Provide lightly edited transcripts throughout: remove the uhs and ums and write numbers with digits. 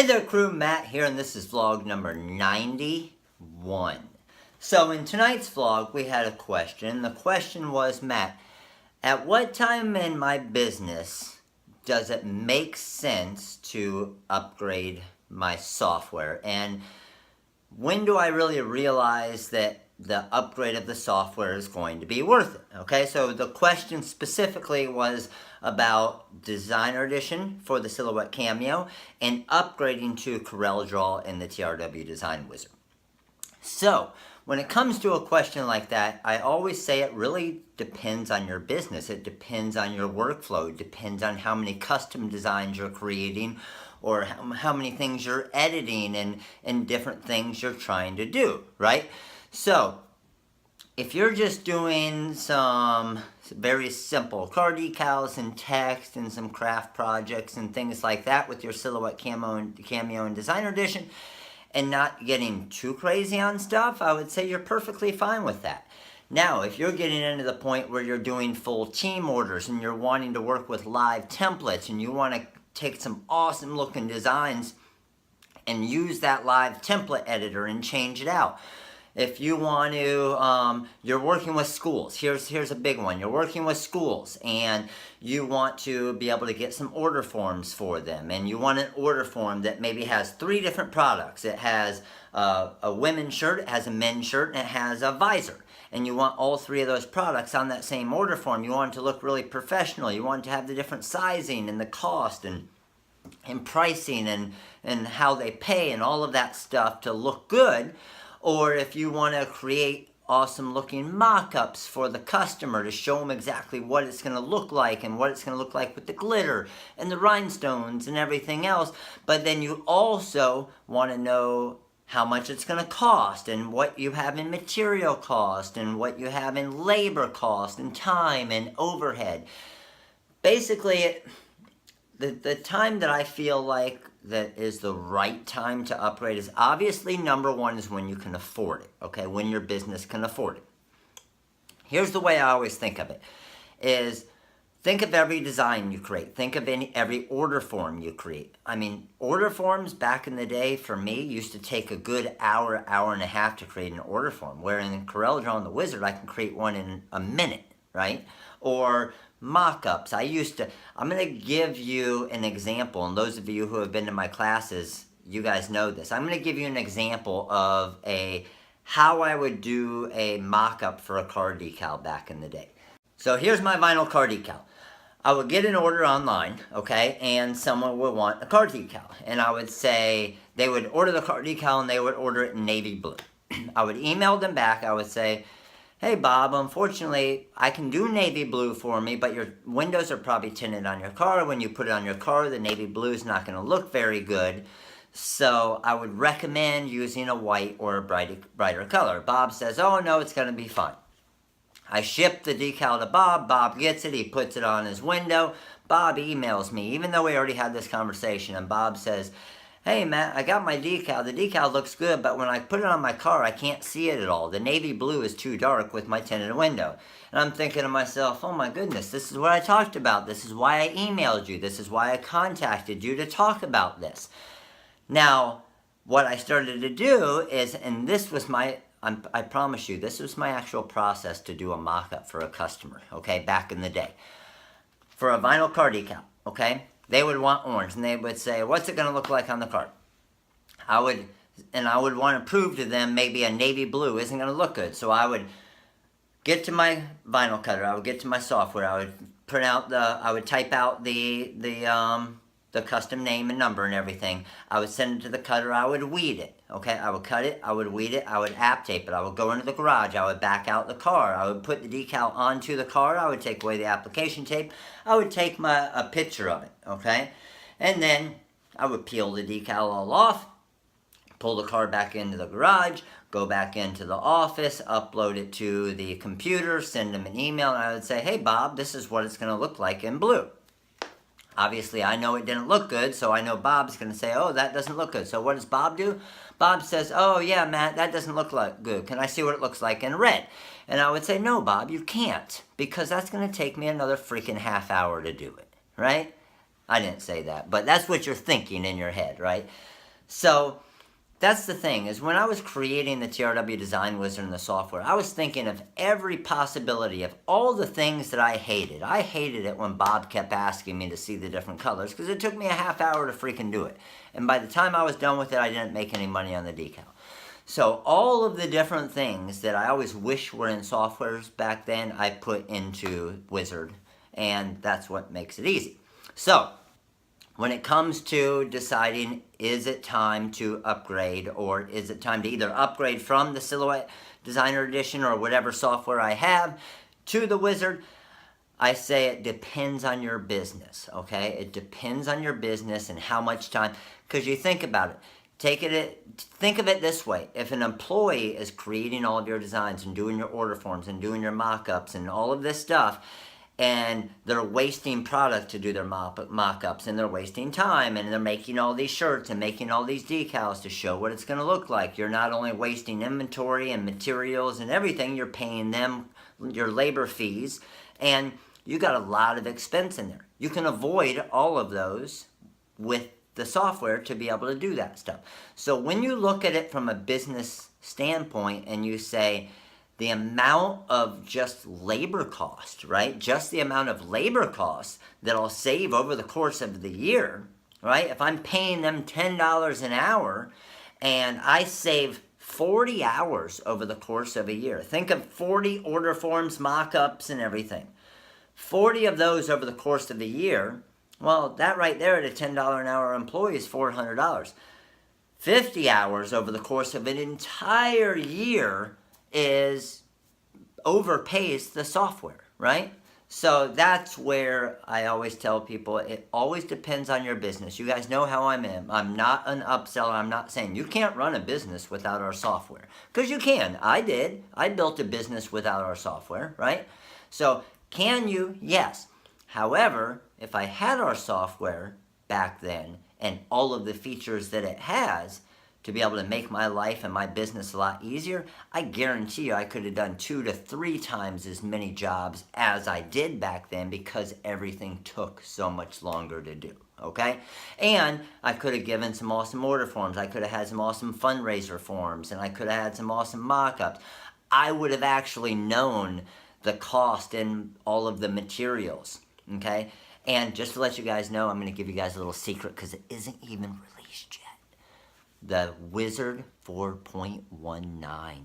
there crew, Matt here, and this is vlog number 91. So in tonight's vlog we had a question. The question was, Matt, at what time in my business does it make sense to upgrade my software? And when do I really realize that the upgrade of the software is going to be worth it? Okay, so the question specifically was about Designer Edition for the Silhouette Cameo and upgrading to CorelDRAW and the TRW Design Wizard. So, when it comes to a question like that, I always say it really depends on your business. It depends on your workflow. It depends on how many custom designs you're creating or how many things you're editing and different things you're trying to do, right? So, if you're just doing some very simple car decals and text and some craft projects and things like that with your Silhouette Cameo and Designer Edition and not getting too crazy on stuff, I would say you're perfectly fine with that. Now, if you're getting into the point where you're doing full team orders and you're wanting to work with live templates and you want to take some awesome looking designs and use that live template editor and change it out. If you want to, you're working with schools. Here's a big one. You're working with schools and you want to be able to get some order forms for them. And you want an order form that maybe has 3 different products. It has a women's shirt, it has a men's shirt, and it has a visor. And you want all 3 of those products on that same order form. You want it to look really professional. You want it to have the different sizing and the cost and pricing and how they pay and all of that stuff to look good. Or if you want to create awesome looking mock-ups for the customer to show them exactly what it's going to look like and what it's going to look like with the glitter and the rhinestones and everything else. But then you also want to know how much it's going to cost and what you have in material cost and what you have in labor cost and time and overhead. Basically, the time that I feel like that is the right time to upgrade is obviously number 1 is when you can afford it, okay? When your business can afford it. Here's the way I always think of it, is think of every design you create. Think of every order form you create. I mean, order forms back in the day for me used to take a good hour, hour and a half to create an order form, where in CorelDRAW and the Wizard I can create one in a minute, right? Or mock-ups. I'm going to give you an example, and those of you who have been to my classes, you guys know this. I'm going to give you an example of how I would do a mock-up for a car decal back in the day. So here's my vinyl car decal. I would get an order online, okay, and someone would want a car decal. And I would say, they would order the car decal and they would order it in navy blue. I would email them back. I would say, hey Bob, unfortunately, I can do navy blue for me, but your windows are probably tinted on your car. When you put it on your car, the navy blue is not going to look very good. So I would recommend using a white or a brighter color. Bob says, oh no, it's going to be fine. I ship the decal to Bob. Bob gets it. He puts it on his window. Bob emails me, even though we already had this conversation. And Bob says, hey Matt, I got my decal. The decal looks good, but when I put it on my car, I can't see it at all. The navy blue is too dark with my tinted window. And I'm thinking to myself, oh my goodness, this is what I talked about. This is why I emailed you. This is why I contacted you to talk about this. Now, what I started to do is, and this was I promise you, this was my actual process to do a mock-up for a customer, okay, back in the day. For a vinyl car decal, okay? They would want orange, and they would say, what's it going to look like on the car? I would want to prove to them maybe a navy blue isn't going to look good. So I would get to my vinyl cutter, I would get to my software, I would type out the custom name and number and everything. I would send it to the cutter, I would weed it, okay? I would cut it, I would weed it, I would app tape it, I would go into the garage, I would back out the car, I would put the decal onto the car, I would take away the application tape, I would take a picture of it, okay? And then I would peel the decal all off, pull the car back into the garage, go back into the office, upload it to the computer, send them an email, and I would say, hey Bob, this is what it's going to look like in blue. Obviously, I know it didn't look good, so I know Bob's going to say, oh, that doesn't look good. So what does Bob do? Bob says, oh, yeah, Matt, that doesn't look good. Can I see what it looks like in red? And I would say, no, Bob, you can't, because that's going to take me another freaking half hour to do it, right? I didn't say that, but that's what you're thinking in your head, right? So that's the thing, is when I was creating the TRW Design Wizard and the software, I was thinking of every possibility of all the things that I hated. I hated it when Bob kept asking me to see the different colors because it took me a half hour to freaking do it. And by the time I was done with it, I didn't make any money on the decal. So all of the different things that I always wish were in softwares back then, I put into Wizard. And that's what makes it easy. So when it comes to deciding, is it time to upgrade, or is it time to either upgrade from the Silhouette Designer Edition or whatever software I have to the Wizard, I say it depends on your business, okay? It depends on your business and how much time, because you think about it. Think of it this way. If an employee is creating all of your designs and doing your order forms and doing your mock-ups and all of this stuff, and they're wasting product to do their mock-ups, and they're wasting time, and they're making all these shirts and making all these decals to show what it's going to look like. You're not only wasting inventory and materials and everything, you're paying them your labor fees, and you got a lot of expense in there. You can avoid all of those with the software to be able to do that stuff. So when you look at it from a business standpoint and you say, the amount of just labor cost, right? Just the amount of labor cost that I'll save over the course of the year, right? If I'm paying them $10 an hour and I save 40 hours over the course of a year. Think of 40 order forms, mock-ups, and everything. 40 of those over the course of a year, well, that right there at a $10 an hour employee is $400. 50 hours over the course of an entire year is overpays the software, right? So that's where I always tell people it always depends on your business. You guys know how I'm in. I'm not an upseller. I'm not saying you can't run a business without our software. Because you can. I did. I built a business without our software, right? So can you? Yes. However, if I had our software back then and all of the features that it has, to be able to make my life and my business a lot easier, I guarantee you I could have done 2 to 3 times as many jobs as I did back then because everything took so much longer to do, okay? And I could have given some awesome order forms. I could have had some awesome fundraiser forms, and I could have had some awesome mock-ups. I would have actually known the cost and all of the materials, okay? And just to let you guys know, I'm going to give you guys a little secret because it isn't even released yet. The Wizard 4.19.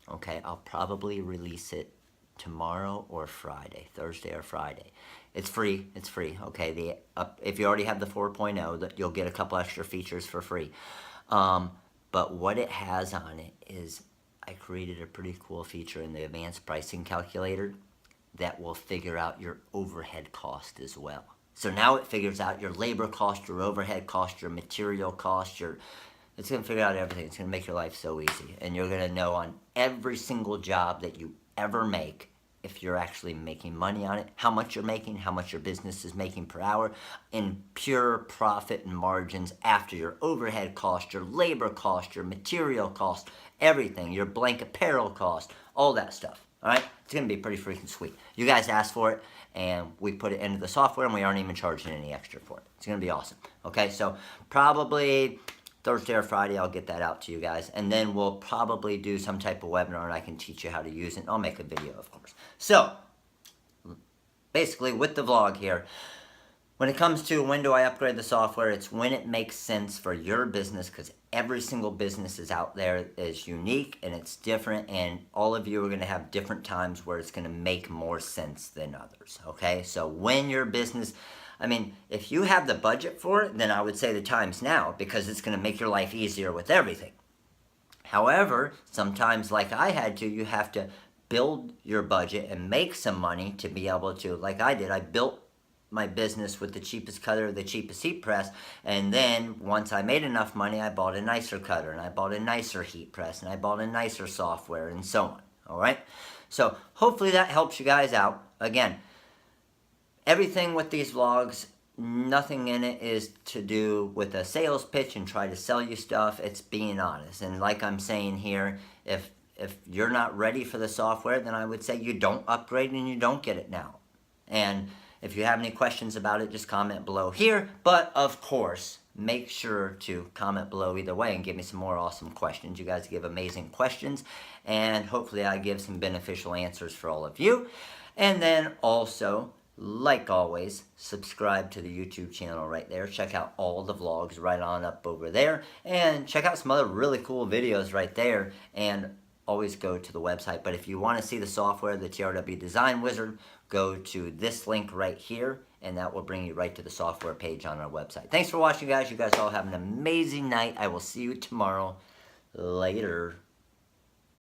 Okay, I'll probably release it tomorrow or Friday, Thursday or Friday. It's free. It's free. Okay, if you already have the 4.0, you'll get a couple extra features for free. But what it has on it is I created a pretty cool feature in the advanced pricing calculator that will figure out your overhead cost as well. So now it figures out your labor cost, your overhead cost, your material cost, it's going to figure out everything. It's going to make your life so easy. And you're going to know on every single job that you ever make, if you're actually making money on it, how much you're making, how much your business is making per hour, in pure profit and margins after your overhead cost, your labor cost, your material cost, everything, your blank apparel cost, all that stuff. All right? It's going to be pretty freaking sweet. You guys asked for it, and we put it into the software, and we aren't even charging any extra for it. It's going to be awesome. Okay? So probably Thursday or Friday, I'll get that out to you guys. And then we'll probably do some type of webinar and I can teach you how to use it. I'll make a video, of course. So, basically, with the vlog here, when it comes to when do I upgrade the software, it's when it makes sense for your business, because every single business is out there is unique and it's different, and all of you are going to have different times where it's going to make more sense than others, okay? So when your business, I mean, if you have the budget for it, then I would say the time's now, because it's going to make your life easier with everything. However, sometimes, like I had to, you have to build your budget and make some money to be able to, like I did, I built my business with the cheapest cutter, the cheapest heat press, and then once I made enough money, I bought a nicer cutter, and I bought a nicer heat press, and I bought a nicer software, and so on, all right? So hopefully that helps you guys out. Again, everything with these vlogs, nothing in it is to do with a sales pitch and try to sell you stuff. It's being honest. And like I'm saying here, if you're not ready for the software, then I would say you don't upgrade and you don't get it now. And if you have any questions about it, just comment below here. But of course, make sure to comment below either way and give me some more awesome questions. You guys give amazing questions, and hopefully I give some beneficial answers for all of you. And then also, like always, subscribe to the YouTube channel right there. Check out all the vlogs right on up over there. And check out some other really cool videos right there. And always go to the website. But if you want to see the software, the TRW Design Wizard, go to this link right here. And that will bring you right to the software page on our website. Thanks for watching, guys. You guys all have an amazing night. I will see you tomorrow. Later.